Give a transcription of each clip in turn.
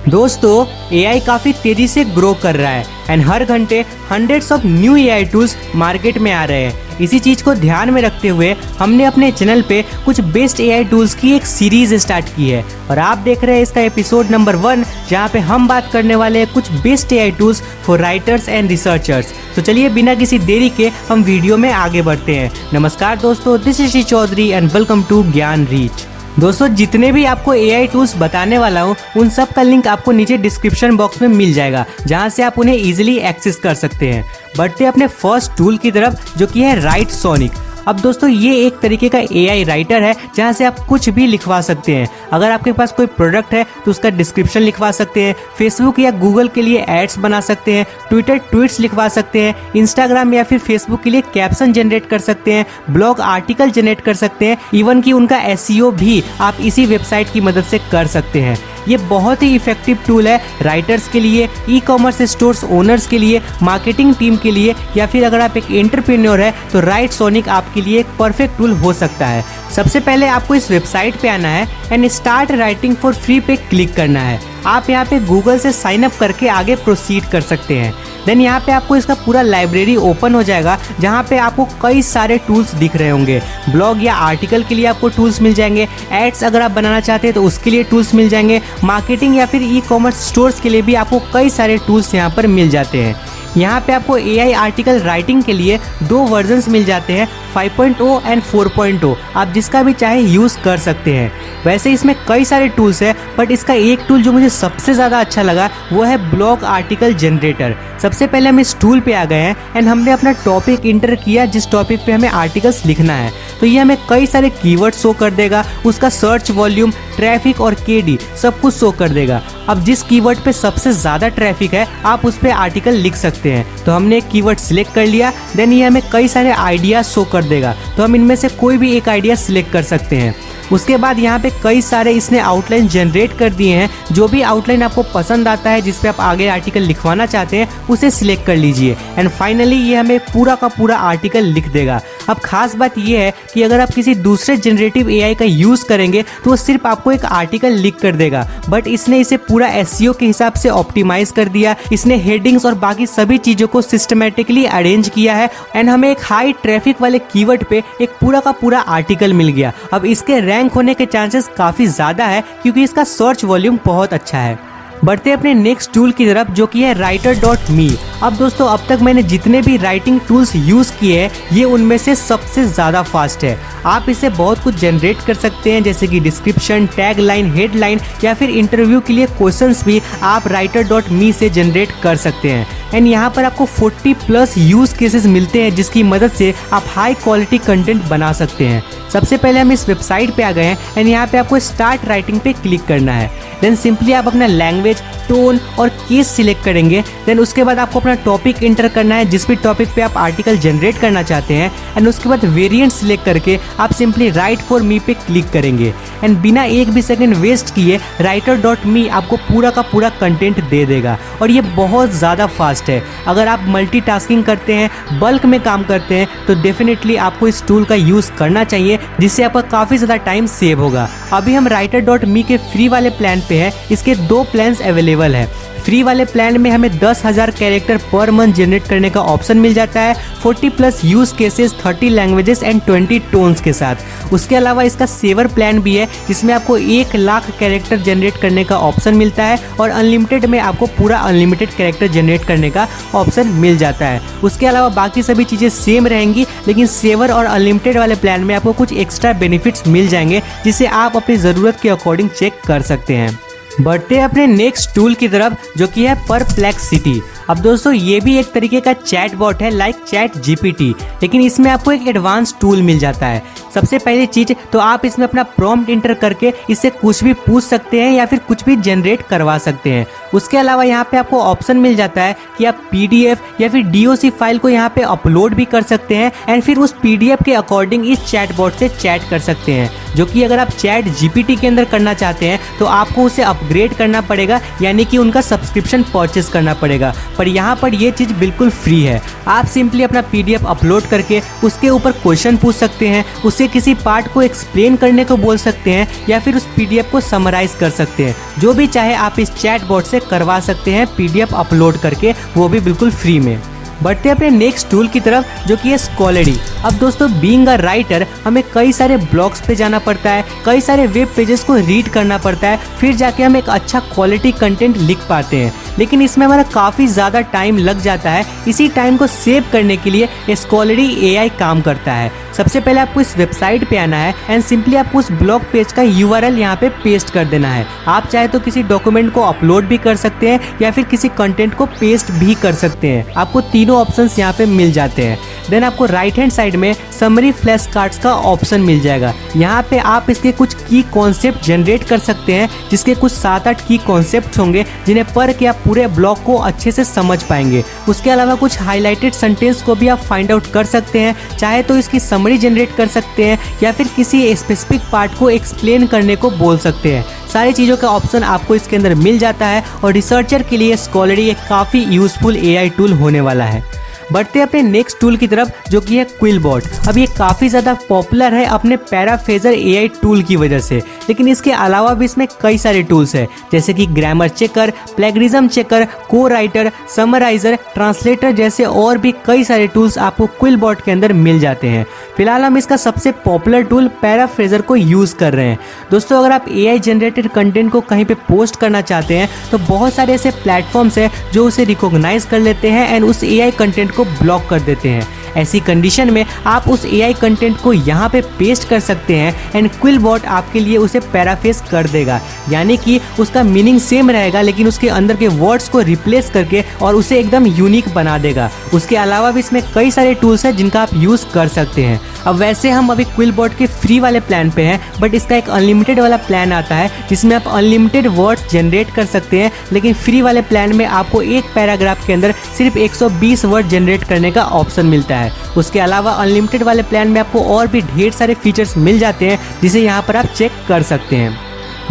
दोस्तों एआई काफ़ी तेज़ी से ग्रो कर रहा है एंड हर घंटे hundreds of new AI tools market में आ रहे हैं। इसी चीज़ को ध्यान में रखते हुए हमने अपने चैनल पे कुछ बेस्ट एआई टूल्स की एक सीरीज स्टार्ट की है और आप देख रहे हैं इसका एपिसोड नंबर 1, जहाँ पे हम बात करने वाले हैं कुछ best AI tools for writers and researchers. तो चलिए बिना किसी देरी के हम वीडियो में आगे बढ़ते हैं। नमस्कार दोस्तों, this is Shri Chaudhary and welcome to Gyan reach. दोस्तों जितने भी आपको एआई टूल्स बताने वाला हूँ उन सब का लिंक आपको नीचे डिस्क्रिप्शन बॉक्स में मिल जाएगा, जहाँ से आप उन्हें इजीली एक्सेस कर सकते हैं। बढ़ते अपने फर्स्ट टूल की तरफ, जो कि है राइट सोनिक। अब दोस्तों ये एक तरीके का एआई राइटर है जहाँ से आप कुछ भी लिखवा सकते हैं। अगर आपके पास कोई प्रोडक्ट है तो उसका डिस्क्रिप्शन लिखवा सकते हैं, फेसबुक या गूगल के लिए एड्स बना सकते हैं, ट्विटर ट्वीट्स लिखवा सकते हैं, इंस्टाग्राम या फिर फेसबुक के लिए कैप्शन जनरेट कर सकते हैं, ब्लॉग आर्टिकल जनरेट कर सकते हैं, इवन कि उनका एसईओ भी आप इसी वेबसाइट की मदद से कर सकते हैं। ये बहुत ही इफेक्टिव टूल है राइटर्स के लिए, ई कॉमर्स स्टोर्स ओनर्स के लिए, मार्केटिंग टीम के लिए, या फिर अगर आप एक एंटरप्रेन्योर है तो राइट सोनिक आपके लिए एक परफेक्ट टूल हो सकता है। सबसे पहले आपको इस वेबसाइट पे आना है and start writing for free पे क्लिक करना है। आप यहाँ पे गूगल से साइन अप करके आगे प्रोसीड कर सकते हैं। देन यहाँ पे आपको इसका पूरा लाइब्रेरी ओपन हो जाएगा, जहाँ पे आपको कई सारे टूल्स दिख रहे होंगे। ब्लॉग या आर्टिकल के लिए आपको टूल्स मिल जाएंगे, एड्स अगर आप बनाना चाहते हैं तो उसके लिए टूल्स मिल जाएंगे, मार्केटिंग या फिर ई कॉमर्स स्टोर्स के लिए भी आपको कई सारे टूल्स यहाँ पर मिल जाते हैं। यहाँ पे आपको एआई आर्टिकल राइटिंग के लिए 2 वर्जन्स मिल जाते हैं, 5.0 एंड 4.0। आप जिसका भी चाहे यूज़ कर सकते हैं। वैसे इसमें कई सारे टूल्स हैं, बट इसका एक टूल जो मुझे सबसे ज़्यादा अच्छा लगा वो है ब्लॉग आर्टिकल जनरेटर। सबसे पहले हम इस टूल पे आ गए हैं एंड हमने अपना टॉपिक इंटर किया जिस टॉपिक पे हमें आर्टिकल्स लिखना है। तो ये हमें कई सारे कीवर्ड शो कर देगा, उसका सर्च वॉल्यूम, ट्रैफिक और केडी सब कुछ शो कर देगा। अब जिस कीवर्ड पे सबसे ज़्यादा ट्रैफिक है आप उस पर आर्टिकल लिख सकते हैं। तो हमने एक कीवर्ड सिलेक्ट कर लिया, देन ये हमें कई सारे आइडियाज शो कर देगा, तो हम इनमें से कोई भी एक आइडिया सिलेक्ट कर सकते हैं। उसके बाद यहाँ पे कई सारे इसने आउटलाइन जनरेट कर दिए हैं। जो भी आउटलाइन आपको पसंद आता है, जिस पे आप आगे आर्टिकल लिखवाना चाहते हैं, उसे सिलेक्ट कर लीजिए एंड फाइनली ये हमें पूरा का पूरा आर्टिकल लिख देगा। अब खास बात ये है कि अगर आप किसी दूसरे जनरेटिव एआई का यूज़ करेंगे तो वो सिर्फ आपको एक आर्टिकल लिख कर देगा, बट इसने इसे पूरा एसईओ के हिसाब से ऑप्टिमाइज कर दिया। इसने हेडिंग्स और बाकी सभी चीज़ों को सिस्टमेटिकली अरेंज किया है एंड हमें एक हाई ट्रैफिक वाले कीवर्ड पे एक पूरा का पूरा आर्टिकल मिल गया। अब इसके रैंक होने के चांसेस काफ़ी ज़्यादा है क्योंकि इसका सर्च वॉल्यूम बहुत अच्छा है। बढ़ते अपने नेक्स्ट टूल की तरफ, जो कि है writer.me। अब दोस्तों अब तक मैंने जितने भी राइटिंग टूल्स यूज़ किए हैं ये उनमें से सबसे ज़्यादा फास्ट है। आप इससे बहुत कुछ जनरेट कर सकते हैं, जैसे कि डिस्क्रिप्शन, टैग लाइन, हेडलाइन या फिर इंटरव्यू के लिए क्वेश्चंस भी आप writer.me से जनरेट कर सकते हैं। एंड यहाँ पर आपको 40+ यूज़ केसेस मिलते हैं जिसकी मदद से आप हाई क्वालिटी कंटेंट बना सकते हैं। सबसे पहले हम इस वेबसाइट पे आ गए हैं एंड यहाँ पे आपको स्टार्ट राइटिंग पे क्लिक करना है। देन सिंपली आप अपना लैंग्वेज, टोन और केस सिलेक्ट करेंगे। देन उसके बाद आपको अपना टॉपिक इंटर करना है, जिस भी टॉपिक पे आप आर्टिकल जनरेट करना चाहते हैं। एंड उसके बाद वेरिएंट सिलेक्ट करके आप सिंपली राइट फॉर मी पे क्लिक करेंगे एंड बिना एक भी सेकंड वेस्ट किए writer.me आपको पूरा का पूरा कंटेंट दे देगा। और ये बहुत ज़्यादा फास्ट है। अगर आप मल्टीटास्किंग करते हैं, बल्क में काम करते हैं, तो डेफिनेटली आपको इस टूल का यूज़ करना चाहिए, जिससे आपका काफ़ी ज़्यादा टाइम सेव होगा। अभी हम writer.me के फ्री वाले प्लान पे हैं। इसके 2 प्लान्स अवेलेबल है। फ्री वाले प्लान में हमें 10,000 कैरेक्टर पर मंथ जनरेट करने का ऑप्शन मिल जाता है, 40+ use cases, 30 languages and 20 tones के साथ। उसके अलावा इसका सेवर प्लान भी है, जिसमें आपको 1 लाख कैरेक्टर जनरेट करने का ऑप्शन मिलता है और अनलिमिटेड में आपको पूरा अनलिमिटेड कैरेक्टर जनरेट करने का ऑप्शन मिल जाता है। उसके अलावा बाकी सभी चीज़ें सेम रहेंगी, लेकिन सेवर और अनलिमिटेड वाले प्लान में आपको कुछ एक्स्ट्रा बेनिफिट्स मिल जाएंगे, जिसे आप अपनी ज़रूरत के अकॉर्डिंग चेक कर सकते हैं। बढ़ते हैं अपने नेक्स्ट टूल की तरफ, जो कि है परप्लेक्सिटी। अब दोस्तों ये भी एक तरीके का चैट बॉट है, लाइक चैट जीपीटी, लेकिन इसमें आपको एक एडवांस टूल मिल जाता है। सबसे पहली चीज़ तो आप इसमें अपना प्रॉम्प्ट इंटर करके इससे कुछ भी पूछ सकते हैं या फिर कुछ भी जनरेट करवा सकते हैं। उसके अलावा यहाँ पे आपको ऑप्शन मिल जाता है कि आप पीडीएफ या फिर डीओसी फाइल को यहाँ पे अपलोड भी कर सकते हैं एंड फिर उस पीडीएफ के अकॉर्डिंग इस चैट बॉट से चैट कर सकते हैं, जो कि अगर आप चैट जीपीटी के अंदर करना चाहते हैं तो आपको उसे अपग्रेड करना पड़ेगा, यानी कि उनका सब्सक्रिप्शन परचेस करना पड़ेगा। पर यहाँ पर ये चीज़ बिल्कुल फ्री है। आप सिंपली अपना PDF अपलोड करके उसके ऊपर क्वेश्चन पूछ सकते हैं, उससे किसी पार्ट को एक्सप्लेन करने को बोल सकते हैं या फिर उस PDF को समराइज कर सकते हैं। जो भी चाहे आप इस चैट बॉट से करवा सकते हैं PDF अपलोड करके, वो भी बिल्कुल फ्री में। बढ़ते अपने नेक्स्ट टूल की तरफ, जो कि है स्कॉलरी। अब दोस्तों, बीइंग अ राइटर हमें कई सारे ब्लॉग्स पे जाना पड़ता है, कई सारे वेब पेजेस को रीड करना पड़ता है, फिर जाके हम एक अच्छा क्वालिटी कंटेंट लिख पाते हैं। लेकिन इसमें हमारा काफ़ी ज़्यादा टाइम लग जाता है। इसी टाइम को सेव करने के लिए स्कॉलरी AI काम करता है। सबसे पहले आपको इस वेबसाइट पे आना है एंड सिंपली आपको उस ब्लॉग पेज का URL यहाँ पे पेस्ट कर देना है। आप चाहे तो किसी डॉक्यूमेंट को अपलोड भी कर सकते हैं या फिर किसी कंटेंट को पेस्ट भी कर सकते हैं। आपको तीनों ऑप्शंस यहाँ पे मिल जाते हैं। देन आपको राइट हैंड साइड में समरी फ्लैश कार्ड्स का ऑप्शन मिल जाएगा। यहाँ पे आप इसके कुछ की कॉन्सेप्ट जनरेट कर सकते हैं, जिसके कुछ 7-8 की कॉन्सेप्ट होंगे जिन्हें पढ़ के आप पूरे ब्लॉग को अच्छे से समझ पाएंगे। उसके अलावा कुछ हाईलाइटेड सेंटेंस को भी आप फाइंड आउट कर सकते हैं, चाहे तो इसकी समरी जनरेट कर सकते हैं या फिर किसी स्पेसिफिक पार्ट को एक्सप्लेन करने को बोल सकते हैं। सारी चीज़ों का ऑप्शन आपको इसके अंदर मिल जाता है और रिसर्चर के लिए स्कॉलरी एक काफ़ी यूजफुल AI टूल होने वाला है। बढ़ते अपने नेक्स्ट टूल की तरफ, जो कि है क्विलबॉट। अब ये काफ़ी ज़्यादा पॉपुलर है अपने पैराफ्रेजर AI टूल की वजह से, लेकिन इसके अलावा भी इसमें कई सारे टूल्स हैं, जैसे कि ग्रामर चेकर, प्लेगरिज्म चेकर, को राइटर, समराइजर, ट्रांसलेटर जैसे और भी कई सारे टूल्स आपको क्विलबॉट के अंदर मिल जाते हैं। फिलहाल हम इसका सबसे पॉपुलर टूल पैराफ्रेजर को यूज़ कर रहे हैं। दोस्तों, अगर आप AI जनरेटेड कंटेंट को कहीं पे पोस्ट करना चाहते हैं तो बहुत सारे ऐसे प्लेटफॉर्म्स हैं जो उसे रिकॉग्नाइज कर लेते हैं एंड उस AI कंटेंट को ब्लॉक कर देते हैं। ऐसी कंडीशन में आप उस AI कंटेंट को यहाँ पे पेस्ट कर सकते हैं एंड क्विलबॉट आपके लिए उसे पैराफ्रेज कर देगा, यानी कि उसका मीनिंग सेम रहेगा लेकिन उसके अंदर के वर्ड्स को रिप्लेस करके और उसे एकदम यूनिक बना देगा। उसके अलावा भी इसमें कई सारे टूल्स हैं जिनका आप यूज़ कर सकते हैं। अब वैसे हम अभी क्विलबॉट के फ्री वाले प्लान पे हैं, बट इसका एक अनलिमिटेड वाला प्लान आता है जिसमें आप अनलिमिटेड वर्ड्स जनरेट कर सकते हैं, लेकिन फ्री वाले प्लान में आपको एक पैराग्राफ के अंदर सिर्फ 120 वर्ड जनरेट करने का ऑप्शन मिलता है। उसके अलावा अनलिमिटेड वाले प्लान में आपको और भी ढेर सारे फीचर्स मिल जाते हैं जिसे यहाँ पर आप चेक कर सकते हैं।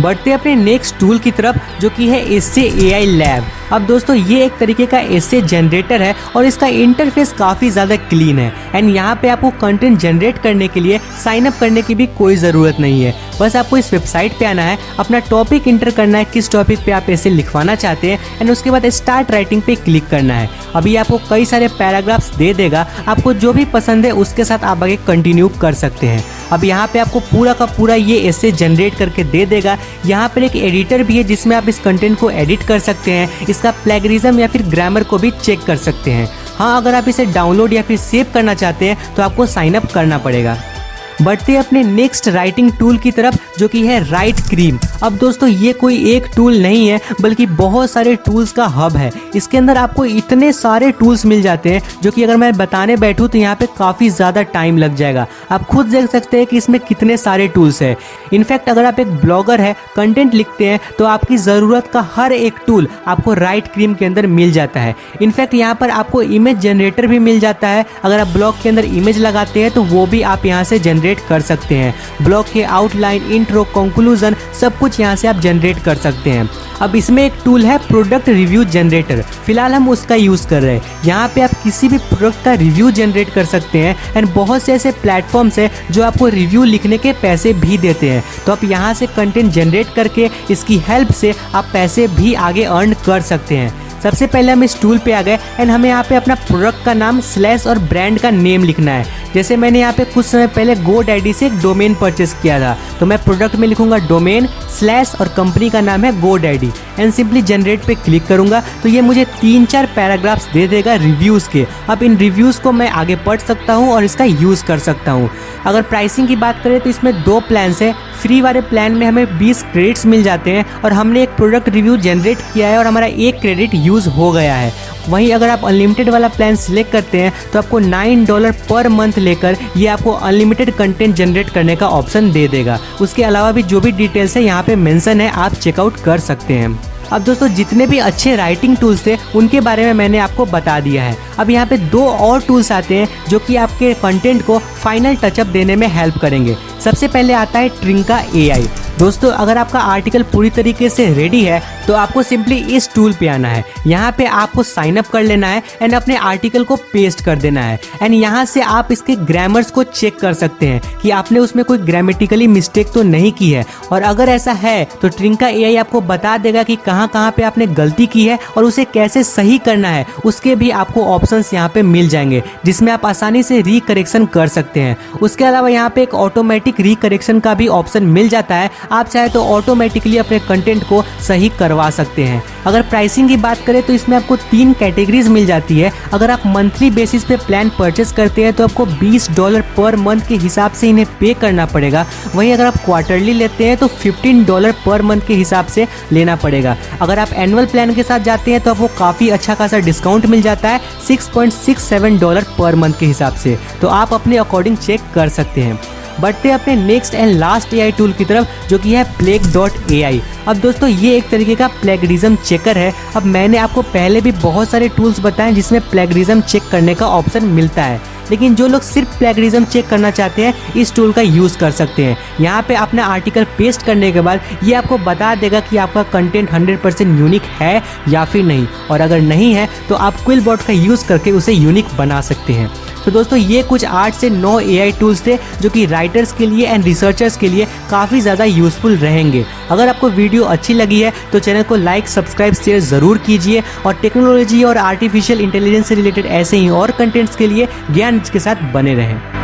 बढ़ते अपने नेक्स्ट टूल की तरफ, जो कि है एस्से AI लैब। अब दोस्तों, ये एक तरीके का एस्से जनरेटर है और इसका इंटरफेस काफ़ी ज़्यादा क्लीन है एंड यहाँ पे आपको कंटेंट जनरेट करने के लिए साइन अप करने की भी कोई ज़रूरत नहीं है। बस आपको इस वेबसाइट पे आना है, अपना टॉपिक इंटर करना है, किस टॉपिक पे आप ऐसे लिखवाना चाहते हैं एंड उसके बाद स्टार्ट राइटिंग पे क्लिक करना है। अभी आपको कई सारे पैराग्राफ्स दे देगा, आपको जो भी पसंद है उसके साथ आप आगे कंटिन्यू कर सकते हैं। अब यहाँ पे आपको पूरा का पूरा ये एस्से जनरेट करके दे देगा। यहाँ पर एक एडिटर भी है जिसमें आप इस कंटेंट को एडिट कर सकते हैं, इसका प्लेगरिज्म या फिर ग्रामर को भी चेक कर सकते हैं। हाँ, अगर आप इसे डाउनलोड या फिर सेव करना चाहते हैं तो आपको साइन अप करना पड़ेगा। बढ़ते अपने नेक्स्ट राइटिंग टूल की तरफ, जो कि है राइट क्रीम। अब दोस्तों, ये कोई एक टूल नहीं है बल्कि बहुत सारे टूल्स का हब है। इसके अंदर आपको इतने सारे टूल्स मिल जाते हैं जो कि अगर मैं बताने बैठूं तो यहाँ पे काफ़ी ज़्यादा टाइम लग जाएगा। आप खुद देख सकते हैं कि इसमें कितने सारे टूल्स हैं। इनफैक्ट अगर आप एक ब्लॉगर है, कंटेंट लिखते हैं, तो आपकी ज़रूरत का हर एक टूल आपको राइट क्रीम के अंदर मिल जाता है। इनफैक्ट यहाँ पर आपको इमेज जनरेटर भी मिल जाता है। अगर आप ब्लॉग के अंदर इमेज लगाते हैं तो वो भी आप यहाँ से जनरेट कर सकते हैं। ब्लॉग के आउटलाइन, इंट्रो, कंक्लूजन सब कुछ यहाँ से आप जनरेट कर सकते हैं। अब इसमें एक टूल है प्रोडक्ट रिव्यू जनरेटर, फिलहाल हम उसका यूज़ कर रहे हैं। यहाँ पे आप किसी भी प्रोडक्ट का रिव्यू जनरेट कर सकते हैं एंड बहुत से ऐसे प्लेटफॉर्म्स हैं जो आपको रिव्यू लिखने के पैसे भी देते हैं। तो आप यहाँ से कंटेंट जनरेट करके इसकी हेल्प से आप पैसे भी आगे अर्न कर सकते हैं। सबसे पहले हम इस टूल पे आ गए एंड हमें यहाँ पे अपना प्रोडक्ट का नाम स्लैश और ब्रांड का नेम लिखना है। जैसे मैंने यहाँ पे कुछ समय पहले GoDaddy से एक डोमेन परचेस किया था, तो मैं प्रोडक्ट में लिखूंगा डोमेन स्लैश और कंपनी का नाम है GoDaddy एंड सिंपली जनरेट पे क्लिक करूंगा तो ये मुझे 3-4 पैराग्राफ्स दे देगा रिव्यूज़ के। अब इन रिव्यूज़ को मैं आगे पढ़ सकता हूँ और इसका यूज़ कर सकता हूँ। अगर प्राइसिंग की बात करें तो इसमें 2 प्लान्स हैं। फ्री वाले प्लान में हमें 20 क्रेडिट्स मिल जाते हैं और हमने एक प्रोडक्ट रिव्यू जनरेट किया है और हमारा 1 क्रेडिट यूज़ हो गया है। वहीं अगर आप अनलिमिटेड वाला प्लान सिलेक्ट करते हैं तो आपको $9 पर मंथ लेकर ये आपको अनलिमिटेड कंटेंट जनरेट करने का ऑप्शन दे देगा। उसके अलावा भी जो भी डिटेल्स है यहाँ पे मेंशन है, आप चेकआउट कर सकते हैं। अब दोस्तों, जितने भी अच्छे राइटिंग टूल्स थे उनके बारे में मैंने आपको बता दिया है। अब यहाँ पे 2 और टूल्स आते हैं जो कि आपके कंटेंट को फाइनल टचअप देने में हेल्प करेंगे। सबसे पहले आता है ट्रिंका AI। दोस्तों अगर आपका आर्टिकल पूरी तरीके से रेडी है तो आपको सिंपली इस टूल पे आना है। यहाँ पे आपको साइन अप कर लेना है एंड अपने आर्टिकल को पेस्ट कर देना है एंड यहाँ से आप इसके ग्रामर्स को चेक कर सकते हैं कि आपने उसमें कोई ग्रामेटिकली मिस्टेक तो नहीं की है, और अगर ऐसा है तो ट्रिंका एआई आपको बता देगा कि कहाँ पे आपने गलती की है और उसे कैसे सही करना है। उसके भी आपको ऑप्शंस यहाँ पे मिल जाएंगे जिसमें आप आसानी से रिकरेक्शन कर सकते हैं। उसके अलावा यहाँ पे एक ऑटोमेटिक रिकरेक्शन का भी ऑप्शन मिल जाता है, आप चाहे तो ऑटोमेटिकली अपने कंटेंट को सही करवा सकते हैं। अगर प्राइसिंग की बात करें तो इसमें आपको 3 कैटेगरीज मिल जाती है। अगर आप मंथली बेसिस पे प्लान परचेस करते हैं तो आपको $20 पर मंथ के हिसाब से इन्हें पे करना पड़ेगा। वहीं अगर आप क्वार्टरली लेते हैं तो $15 पर मंथ के हिसाब से लेना पड़ेगा। अगर आप एनुअल प्लान के साथ जाते हैं तो आपको काफ़ी अच्छा खासा डिस्काउंट मिल जाता है $6.67 पर मंथ के हिसाब से, तो आप अपने अकॉर्डिंग चेक कर सकते हैं। बढ़ते अपने next and last AI tool की तरफ जो कि है Plague.ai। अब दोस्तों ये एक तरीके का प्लेगरिज्म चेकर है। अब मैंने आपको पहले भी बहुत सारे टूल्स बताए जिसमें प्लेगरिज्म चेक करने का ऑप्शन मिलता है, लेकिन जो लोग सिर्फ प्लेगरिज्म चेक करना चाहते हैं इस टूल का यूज़ कर सकते हैं। यहाँ पे अपना आर्टिकल पेस्ट करने के बाद ये आपको बता देगा कि आपका कंटेंट 100% यूनिक है या फिर नहीं, और अगर नहीं है तो आप क्विलबॉट का यूज़ करके उसे यूनिक बना सकते हैं। तो दोस्तों ये कुछ 8 से 9 एआई टूल्स थे जो कि राइटर्स के लिए एंड रिसर्चर्स के लिए काफ़ी ज़्यादा यूज़फुल रहेंगे। अगर आपको वीडियो अच्छी लगी है तो चैनल को लाइक, सब्सक्राइब, शेयर ज़रूर कीजिए, और टेक्नोलॉजी और आर्टिफिशियल इंटेलिजेंस से रिलेटेड ऐसे ही और कंटेंट्स के लिए ज्ञान के साथ बने रहें।